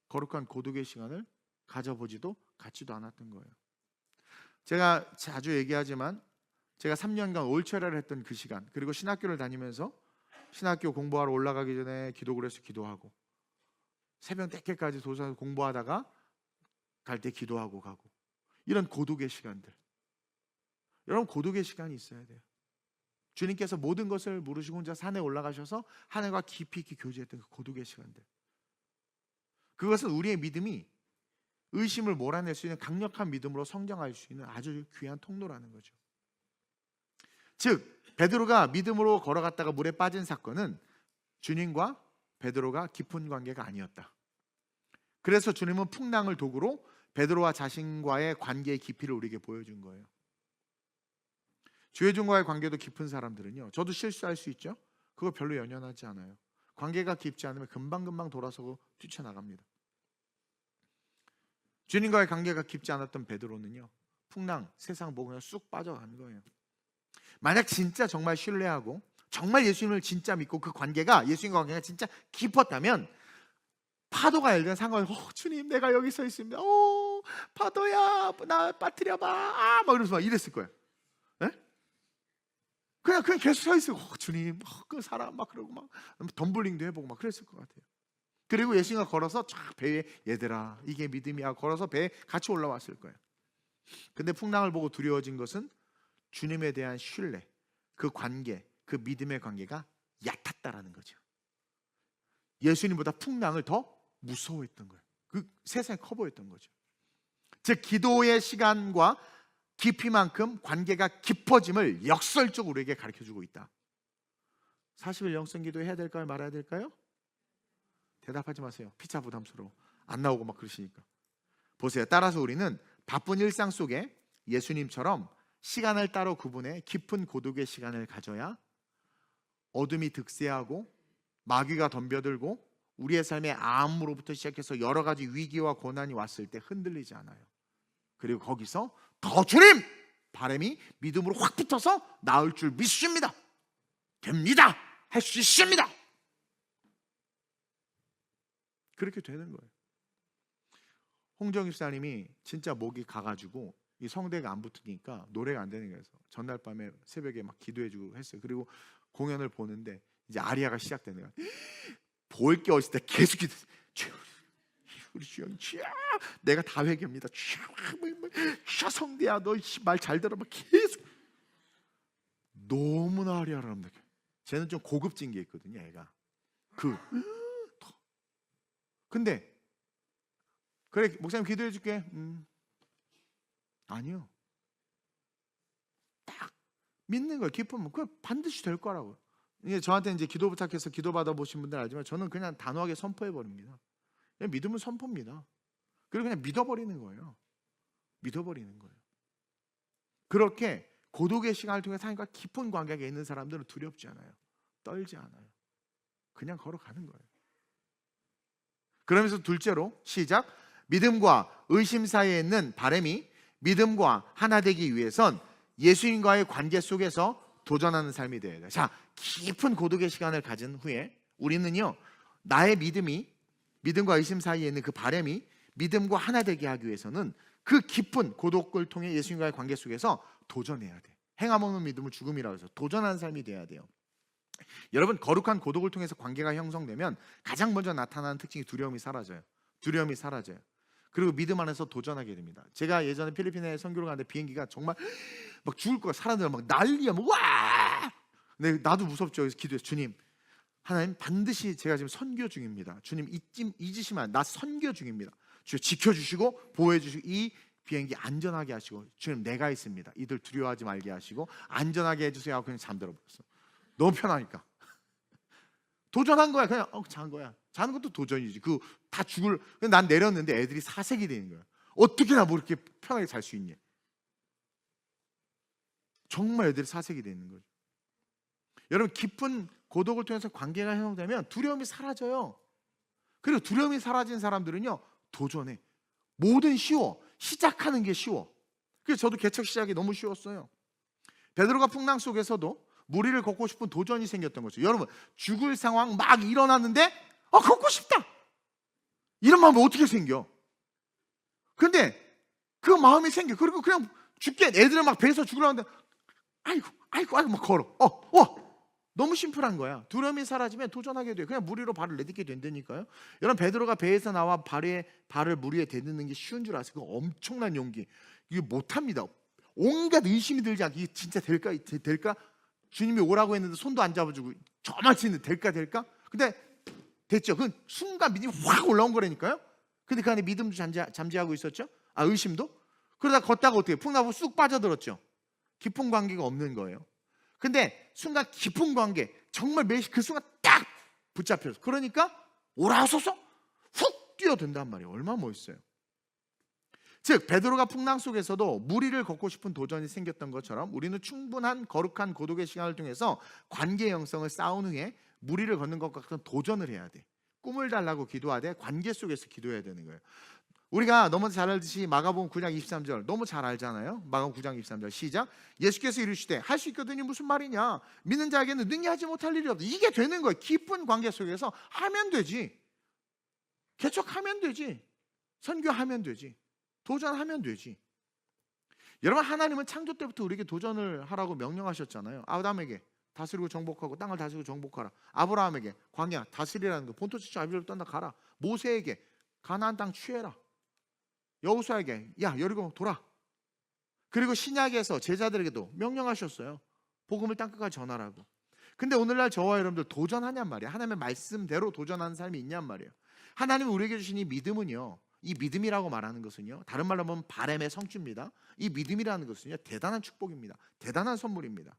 거룩한 고독의 시간을 가져보지도 갖지도 않았던 거예요. 제가 자주 얘기하지만 제가 3년간 올철야를 했던 그 시간, 그리고 신학교를 다니면서 신학교 공부하러 올라가기 전에 기도그래서 기도하고, 새벽 늦게까지 도서관에서 공부하다가 갈 때 기도하고 가고, 이런 고독의 시간들. 여러분, 고독의 시간이 있어야 돼요. 주님께서 모든 것을 물으시고 혼자 산에 올라가셔서 하늘과 깊이 있게 교제했던 그 고독의 시간들. 그것은 우리의 믿음이 의심을 몰아낼 수 있는 강력한 믿음으로 성장할 수 있는 아주 귀한 통로라는 거죠. 즉 베드로가 믿음으로 걸어갔다가 물에 빠진 사건은 주님과 베드로가 깊은 관계가 아니었다. 그래서 주님은 풍랑을 도구로 베드로와 자신과의 관계의 깊이를 우리에게 보여준 거예요. 주의종과의 관계도 깊은 사람들은요, 저도 실수할 수 있죠. 그거 별로 연연하지 않아요. 관계가 깊지 않으면 금방금방 돌아서고 뛰쳐나갑니다. 주님과의 관계가 깊지 않았던 베드로는요, 풍랑, 세상 보고 그냥 쑥 빠져간 거예요. 만약 진짜 정말 신뢰하고 정말 예수님을 진짜 믿고 그 관계가, 예수님과 관계가 진짜 깊었다면 파도가 일든 상관없이 주님 내가 여기 서 있습니다. 파도야 나 빠뜨려봐. 막 이러면서 막 이랬을 거예요. 네? 그냥 계속 서 있어요. 주님 그 사람 막 그러고 막 덤블링도 해보고 막 그랬을 것 같아요. 그리고 예수님과 걸어서 쫙 배에, 얘들아 이게 믿음이야, 걸어서 배에 같이 올라왔을 거예요. 근데 풍랑을 보고 두려워진 것은 주님에 대한 신뢰, 그 관계, 그 믿음의 관계가 얕았다라는 거죠. 예수님보다 풍랑을 더 무서워했던 거예요. 그 세상이 커 보였던 거죠. 즉 기도의 시간과 깊이만큼 관계가 깊어짐을 역설적으로 우리에게 가르쳐주고 있다. 40일 영성 기도 해야 될까요? 말아야 될까요? 대답하지 마세요. 피차 부담스러워. 안 나오고 막 그러시니까. 보세요. 따라서 우리는 바쁜 일상 속에 예수님처럼 시간을 따로 구분해 깊은 고독의 시간을 가져야 어둠이 득세하고 마귀가 덤벼들고 우리의 삶의 암으로부터 시작해서 여러 가지 위기와 고난이 왔을 때 흔들리지 않아요. 그리고 거기서 더 주님! 바람이 믿음으로 확 붙어서 나을 줄 믿습니다. 됩니다. 할 수 있습니다. 그렇게 되는 거예요. 홍정 입사님이 진짜 목이 가가지고 이 성대가 안 붙으니까 노래가 안 되는 거예요. 전날 밤에 새벽에 막 기도해주고 했어요. 그리고 공연을 보는데 이제 아리아가 시작되는 거예요. 볼 게 어딨을 때 계속 기도. 우리 주영, 내가 다 회개합니다. 성대야, 너 말 잘 들어봐. 계속 너무나 아리아를 느껴. 쟤는 좀 고급진 게 있거든요. 애가 근데 그래 목사님 기도해 줄게. 아니요. 딱 믿는 거예요. 기쁨은 그 반드시 될 거라고요. 이게 저한테 이제 기도 부탁해서 기도 받아보신 분들 알지만 저는 그냥 단호하게 선포해 버립니다. 그냥 믿음은 선포입니다. 그리고 그냥 믿어버리는 거예요. 믿어버리는 거예요. 그렇게 고독의 시간을 통해 하나님과 깊은 관계가 있는 사람들은 두렵지 않아요. 떨지 않아요. 그냥 걸어가는 거예요. 그러면서 둘째로 시작. 믿음과 의심 사이에 있는 바람이 믿음과 하나 되기 위해선 예수님과의 관계 속에서 도전하는 삶이 되어야 돼요. 자, 깊은 고독의 시간을 가진 후에 우리는요, 나의 믿음과 의심 사이에 있는 그 바람이 믿음과 하나 되게 하기 위해서는 그 깊은 고독을 통해 예수님과의 관계 속에서 도전해야 돼. 행함 없는 믿음을 죽음이라고 해서 도전하는 삶이 돼야 돼요. 여러분, 거룩한 고독을 통해서 관계가 형성되면 가장 먼저 나타나는 특징이 두려움이 사라져요. 두려움이 사라져요. 그리고 믿음 안에서 도전하게 됩니다. 제가 예전에 필리핀에 선교를 가는데 비행기가 정말 막 죽을 거야. 사람들 막 난리야. 막 와! 근데 나도 무섭죠. 그래서 기도해서 주님, 하나님 반드시 제가 지금 선교 중입니다. 주님 잊으시면 안 돼. 나 선교 중입니다. 주님 지켜주시고 보호해주시고 이 비행기 안전하게 하시고 주님 내가 있습니다. 이들 두려워하지 말게 하시고 안전하게 해주세요 하고 그냥 잠들어 버렸어. 너무 편하니까. 도전한 거야. 그냥 잔 거야. 자는 것도 도전이지. 그 다 죽을. 난 내렸는데 애들이 사색이 되는 거야. 어떻게 나 뭐 이렇게 편하게 잘 수 있니? 정말 애들이 사색이 되는 거죠. 여러분, 깊은 고독을 통해서 관계가 형성되면 두려움이 사라져요. 그리고 두려움이 사라진 사람들은요, 도전해. 뭐든 쉬워. 시작하는 게 쉬워. 그래서 저도 개척 시작이 너무 쉬웠어요. 베드로가 풍랑 속에서도 무리를 걷고 싶은 도전이 생겼던 거죠. 여러분, 죽을 상황 막 일어났는데 걷고 싶다, 이런 마음이 어떻게 생겨? 근데 그 마음이 생겨. 그리고 그냥 죽게, 애들은 막 배에서 죽으려는데 아이고 막 걸어. 너무 심플한 거야. 두려움이 사라지면 도전하게 돼요. 그냥 물 위로 발을 내딛게 된다니까요. 여러분, 베드로가 배에서 나와 발을 물 위에 대딛는 게 쉬운 줄 아세요? 그거 엄청난 용기. 이거 못합니다. 온갖 의심이 들지 않게 이게 진짜 될까? 주님이 오라고 했는데 손도 안 잡아주고 저만 치는데 될까? 근데 됐죠. 그 순간 믿음이 확 올라온 거라니까요. 근데 그 안에 믿음도 잠재하고 있었죠. 의심도. 그러다 걷다가 어떻게 풍랑으로 쑥 빠져들었죠. 깊은 관계가 없는 거예요. 근데 순간 깊은 관계, 정말 그 순간 딱 붙잡혀서, 그러니까 오라소서 훅 뛰어든단 말이에요. 얼마나 멋있어요. 즉, 베드로가 풍랑 속에서도 무리를 걷고 싶은 도전이 생겼던 것처럼 우리는 충분한 거룩한 고독의 시간을 통해서 관계 형성을 쌓은 후에 무리를 걷는 것 같은 도전을 해야 돼. 꿈을 달라고 기도하되 관계 속에서 기도해야 되는 거예요. 우리가 너무 잘 알듯이 마가복음 9장 23절 너무 잘 알잖아요. 마가복음 9장 23절 시작. 예수께서 이르시되 할 수 있거든이 무슨 말이냐, 믿는 자에게는 능히 하지 못할 일이 없다. 이게 되는 거예요. 깊은 관계 속에서 하면 되지. 개척하면 되지. 선교하면 되지. 도전하면 되지. 여러분, 하나님은 창조 때부터 우리에게 도전을 하라고 명령하셨잖아요. 아담에게 다스리고 정복하고 땅을 다스리고 정복하라. 아브라함에게 광야 다스리라는 거, 본토 지쳐 아비를 떠나 가라. 모세에게 가나안 땅 취해라. 여호수아에게 여리고 돌아. 그리고 신약에서 제자들에게도 명령하셨어요. 복음을 땅끝까지 전하라고. 근데 오늘날 저와 여러분들 도전하냔 말이에요. 하나님의 말씀대로 도전하는 삶이 있냔 말이에요. 하나님이 우리에게 주신 이 믿음은요, 이 믿음이라고 말하는 것은요, 다른 말로 하면 바람의 성취입니다. 이 믿음이라는 것은요, 대단한 축복입니다. 대단한 선물입니다.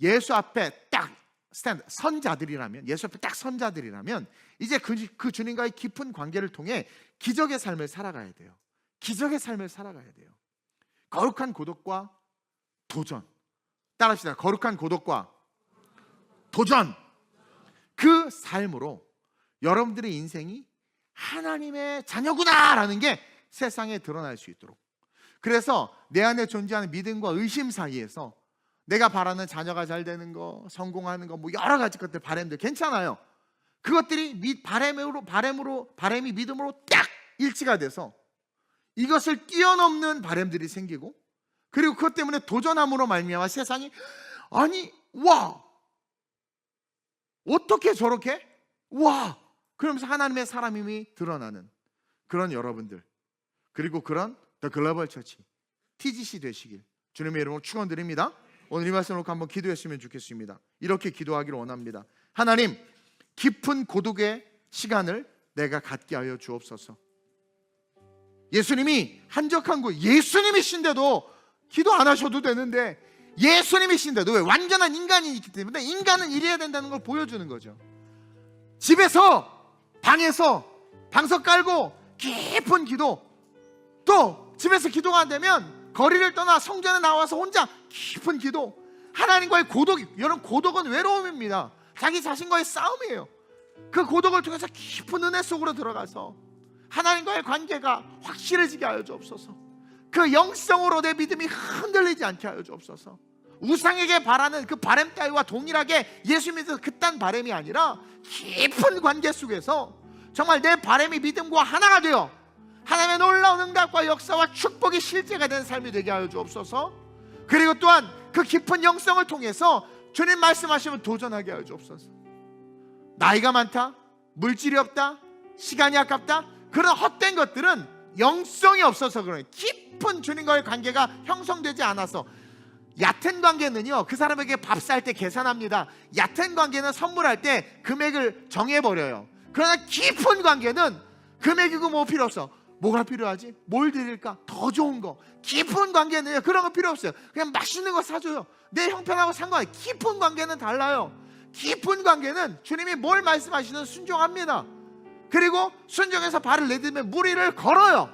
예수 앞에 딱 선자들이라면, 예수 앞에 딱 선자들이라면 이제 그 주님과의 깊은 관계를 통해 기적의 삶을 살아가야 돼요. 기적의 삶을 살아가야 돼요. 거룩한 고독과 도전. 따라합시다. 거룩한 고독과 도전. 그 삶으로 여러분들의 인생이 하나님의 자녀구나라는 게 세상에 드러날 수 있도록. 그래서 내 안에 존재하는 믿음과 의심 사이에서 내가 바라는 자녀가 잘 되는 거, 성공하는 거, 뭐 여러 가지 것들, 바람들 괜찮아요. 그것들이 바람이 믿음으로 딱 일치가 돼서 이것을 뛰어넘는 바람들이 생기고, 그리고 그것 때문에 도전함으로 말미암아 세상이 어떻게 저렇게? 그러면서 하나님의 사람임이 드러나는 그런 여러분들, 그리고 그런 The Global Church, TGC 되시길 주님의 이름으로 축원드립니다. 오늘 이 말씀을 놓고 한번 기도했으면 좋겠습니다. 이렇게 기도하기를 원합니다. 하나님, 깊은 고독의 시간을 내가 갖게 하여 주옵소서. 예수님이 한적한 곳, 예수님이신데도 기도 안 하셔도 되는데, 예수님이신데도 왜? 완전한 인간이 있기 때문에 인간은 이래야 된다는 걸 보여주는 거죠. 집에서, 방에서 방석 깔고 깊은 기도, 또 집에서 기도가 안 되면 거리를 떠나 성전에 나와서 혼자 깊은 기도, 하나님과의 고독. 여러분, 고독은 외로움입니다. 자기 자신과의 싸움이에요. 그 고독을 통해서 깊은 은혜 속으로 들어가서 하나님과의 관계가 확실해지게 하여 주옵소서. 그 영성으로 내 믿음이 흔들리지 않게 하여 주옵소서. 우상에게 바라는 그 바람 따위와 동일하게 예수 믿어서 그딴 바람이 아니라 깊은 관계 속에서 정말 내 바람이 믿음과 하나가 되어 하나님의 놀라운 응답과 역사와 축복이 실제가 되는 삶이 되게 하여 주옵소서. 그리고 또한 그 깊은 영성을 통해서 주님 말씀하시면 도전하게 하여 주옵소서. 나이가 많다, 물질이 없다, 시간이 아깝다, 그런 헛된 것들은 영성이 없어서 그래요. 깊은 주님과의 관계가 형성되지 않아서. 얕은 관계는요, 그 사람에게 밥 살 때 계산합니다. 얕은 관계는 선물할 때 금액을 정해버려요. 그러나 깊은 관계는 금액이고 뭐 필요 없어. 뭐가 필요하지? 뭘 드릴까? 더 좋은 거. 깊은 관계는요, 그런 거 필요 없어요. 그냥 맛있는 거 사줘요. 내 형편하고 상관없어요. 깊은 관계는 달라요. 깊은 관계는 주님이 뭘 말씀하시든 순종합니다. 그리고 순종해서 발을 내딛으면 물 위를 걸어요.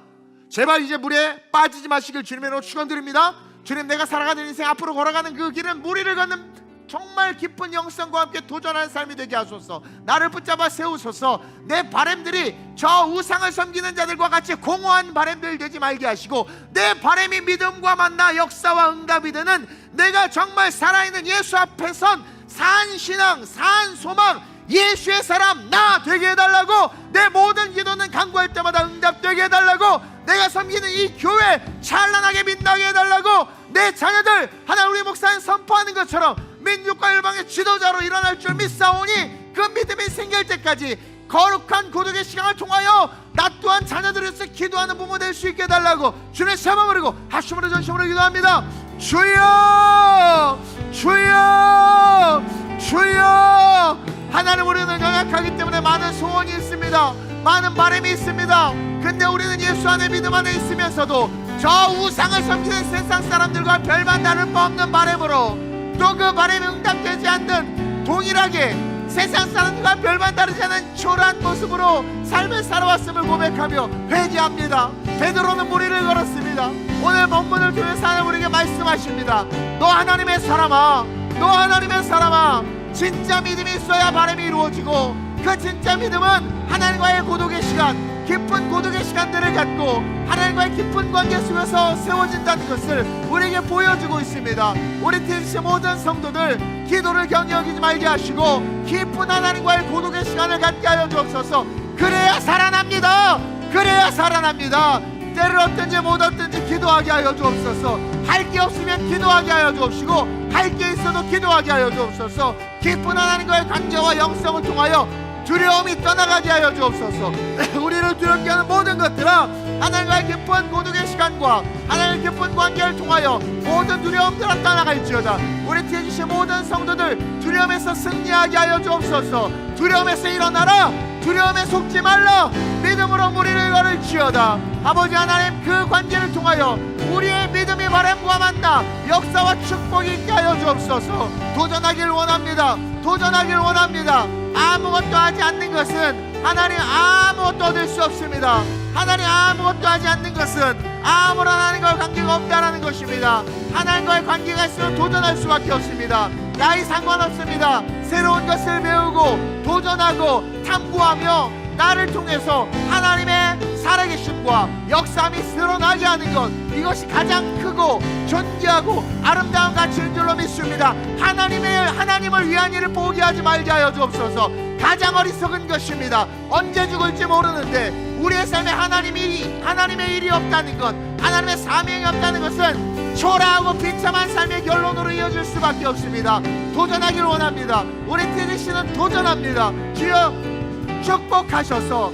제발 이제 물에 빠지지 마시길 주님으로 축원드립니다. 주님, 내가 살아가는 인생 앞으로 걸어가는 그 길은 물 위를 걷는 정말 깊은 영성과 함께 도전하는 삶이 되게 하소서. 나를 붙잡아 세우소서. 내 바람들이 저 우상을 섬기는 자들과 같이 공허한 바람들 되지 말게 하시고, 내 바람이 믿음과 만나 역사와 응답이 되는, 내가 정말 살아있는 예수 앞에 선 산 신앙, 산 소망, 예수의 사람 나 되게 해달라고, 내 모든 기도는 간구할 때마다 응답되게 해달라고, 내가 섬기는 이 교회 찬란하게 빛나게 해달라고, 내 자녀들 하나 우리 목사님 선포하는 것처럼 민족과 열방의 지도자로 일어날 줄 믿사오니, 그 믿음이 생길 때까지 거룩한 고독의 시간을 통하여 나 또한 자녀들에서 기도하는 부모 될 수 있게 해달라고 주님의 세번 부르고 합심으로 전심으로 기도합니다. 주여, 주여, 주여. 하나님, 우리는 연약하기 때문에 많은 소원이 있습니다. 많은 바람이 있습니다. 근데 우리는 예수 안에 믿음 안에 있으면서도 저 우상을 섬기는 세상 사람들과 별반 다를 바 없는 바람으로, 또 그 바람이 응답되지 않는 동일하게 세상 사람들과 별반 다르지 않은 초라한 모습으로 삶을 살아왔음을 고백하며 회개합니다. 베드로는 무리를 걸었습니다. 오늘 본문을 통해서 하나님 우리에게 말씀하십니다. 너 하나님의 사람아, 너 하나님의 사람아, 진짜 믿음이 있어야 바람이 이루어지고, 그 진짜 믿음은 하나님과의 고독의 시간, 깊은 고독의 시간들을 갖고 하나님과의 깊은 관계 속에서 세워진다는 것을 우리에게 보여주고 있습니다. 우리 TNC 모든 성도들 기도를 경히 여기지 말게 하시고 깊은 하나님과의 고독의 시간을 갖게 하여 주옵소서. 그래야 살아납니다. 그래야 살아납니다. 때를 얻든지 못 얻든지 기도하게 하여 주옵소서. 할 게 없으면 기도하게 하여 주옵시고, 할 게 있어도 기도하게 하여 주옵소서. 깊은 하나님과의 관계와 영성을 통하여 두려움이 떠나가게 하여 주옵소서. 우리를 두렵게 하는 모든 것들아, 하나님과의 깊은 고독의 시간과 하나님의 깊은 관계를 통하여 모든 두려움들아 떠나갈지어다. 우리 TNC 모든 성도들 두려움에서 승리하게 하여 주옵소서. 두려움에서 일어나라. 두려움에 속지 말라. 믿음으로 무리를 걸을지어다. 아버지 하나님, 그 관계를 통하여 우리의 믿음이 바람과 만나 역사와 축복이 있게 하여 주옵소서. 도전하길 원합니다. 도전하길 원합니다. 아무것도 하지 않는 것은 하나님 아무것도 얻을 수 없습니다. 하나님 아무것도 하지 않는 것은 아무런 하나님과의 관계가 없다라는 것입니다. 하나님과의 관계가 있으면 도전할 수밖에 없습니다. 나이 상관없습니다. 새로운 것을 배우고 도전하고 탐구하며 나를 통해서 하나님의 살아계심과 역사함이 드러나게 하는 것, 이것이 가장 크고 존귀하고 아름다운 가치인 줄로 믿습니다. 하나님을 위한 일을 포기하지 말게 하여 주옵소서. 가장 어리석은 것입니다. 언제 죽을지 모르는데 우리의 삶에 하나님의 일이 없다는 것, 하나님의 사명이 없다는 것은 초라하고 비참한 삶의 결론으로 이어질 수밖에 없습니다. 도전하길 원합니다. 우리 TNC는 도전합니다. 주여 축복하셔서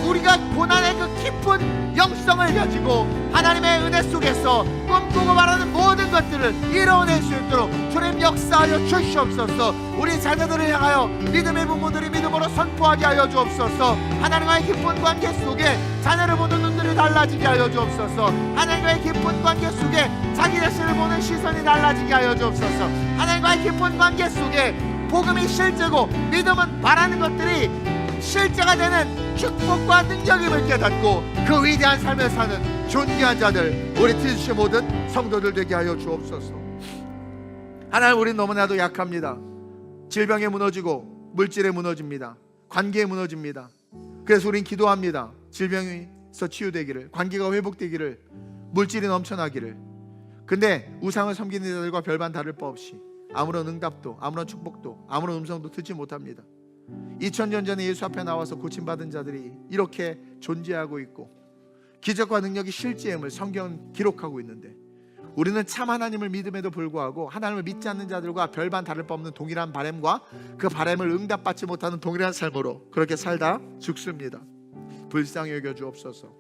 우리가 고난의 그 깊은 영성을 가지고 하나님의 은혜 속에서 꿈꾸고 바라는 모든 것들을 이뤄낼 수 있도록 주님 역사하여 주시옵소서. 우리 자녀들을 향하여 믿음의 부모들이 믿음으로 선포하게 하여 주옵소서. 하나님과의 깊은 관계 속에 자녀를 보는 눈들이 달라지게 하여 주옵소서. 하나님과의 깊은 관계 속에 자기 자신을 보는 시선이 달라지게 하여 주옵소서. 하나님과의 깊은 관계 속에 복음이 실제고 믿음은 바라는 것들이 실제가 되는 축복과 능력임을 깨닫고 그 위대한 삶을 사는 존귀한 자들, 우리 TNC 모든 성도들 되게 하여 주옵소서. 하나님, 우리는 너무나도 약합니다. 질병에 무너지고 물질에 무너집니다. 관계에 무너집니다. 그래서 우린 기도합니다. 질병에서 치유되기를, 관계가 회복되기를, 물질이 넘쳐나기를. 근데 우상을 섬기는 자들과 별반 다를 바 없이 아무런 응답도 아무런 축복도 아무런 음성도 듣지 못합니다. 2000년 전에 예수 앞에 나와서 고침받은 자들이 이렇게 존재하고 있고 기적과 능력이 실제임을 성경은 기록하고 있는데, 우리는 참 하나님을 믿음에도 불구하고 하나님을 믿지 않는 자들과 별반 다를 바 없는 동일한 바람과 그 바람을 응답받지 못하는 동일한 삶으로 그렇게 살다 죽습니다. 불쌍히 여겨 주옵소서.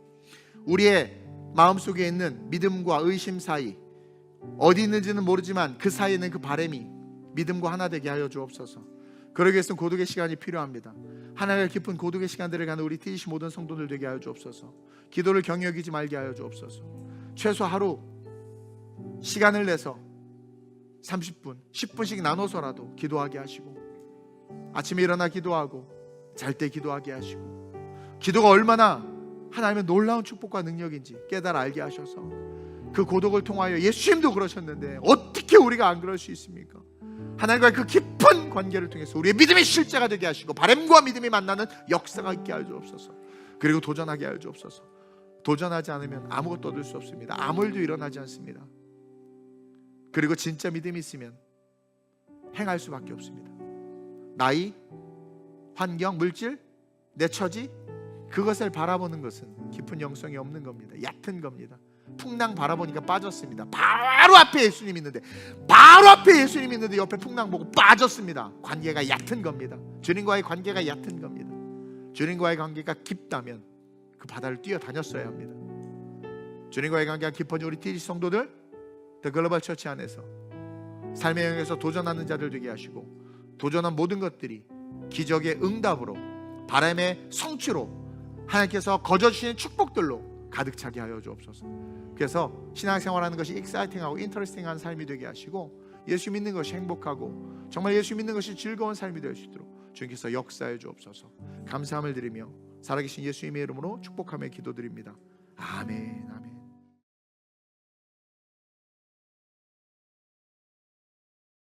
우리의 마음속에 있는 믿음과 의심 사이, 어디 있는지는 모르지만 그 사이에 있는 그 바람이 믿음과 하나 되게 하여 주옵소서. 그러기 위해서는 고독의 시간이 필요합니다. 하나님의 깊은 고독의 시간들을 가는 우리 TNC 모든 성도들 되게 하여 주옵소서. 기도를 경히 여기지 말게 하여 주옵소서. 최소 하루 시간을 내서 30분, 10분씩 나눠서라도 기도하게 하시고 아침에 일어나 기도하고 잘 때 기도하게 하시고, 기도가 얼마나 하나님의 놀라운 축복과 능력인지 깨달아 알게 하셔서 그 고독을 통하여 예수님도 그러셨는데 어떻게 우리가 안 그럴 수 있습니까? 하나님과의 그 깊은 관계를 통해서 우리의 믿음의 실제가 되게 하시고 바람과 믿음이 만나는 역사가 있게 하여 주옵소서. 그리고 도전하게 하여 주옵소서. 도전하지 않으면 아무것도 얻을 수 없습니다. 아무 일도 일어나지 않습니다. 그리고 진짜 믿음이 있으면 행할 수밖에 없습니다. 나이, 환경, 물질, 내 처지, 그것을 바라보는 것은 깊은 영성이 없는 겁니다. 얕은 겁니다. 풍랑 바라보니까 빠졌습니다. 바로 앞에 예수님 있는데, 바로 앞에 예수님 있는데 옆에 풍랑 보고 빠졌습니다. 관계가 얕은 겁니다. 주님과의 관계가 얕은 겁니다. 주님과의 관계가 깊다면 그 바다를 뛰어다녔어야 합니다. 주님과의 관계가 깊어진 우리 TGC 성도들, 더 글로벌 처치 안에서 삶의 영역에서 도전하는 자들 되게 하시고, 도전한 모든 것들이 기적의 응답으로, 바람의 성취로, 하나님께서 거저주시는 축복들로 가득 차게 하여 주옵소서. 그래서 신앙생활하는 것이 익사이팅하고 인터레스팅한 삶이 되게 하시고, 예수 믿는 것이 행복하고 정말 예수 믿는 것이 즐거운 삶이 될 수 있도록 주님께서 역사해 주옵소서. 감사함을 드리며 살아계신 예수님의 이름으로 축복하며 기도드립니다. 아멘, 아멘.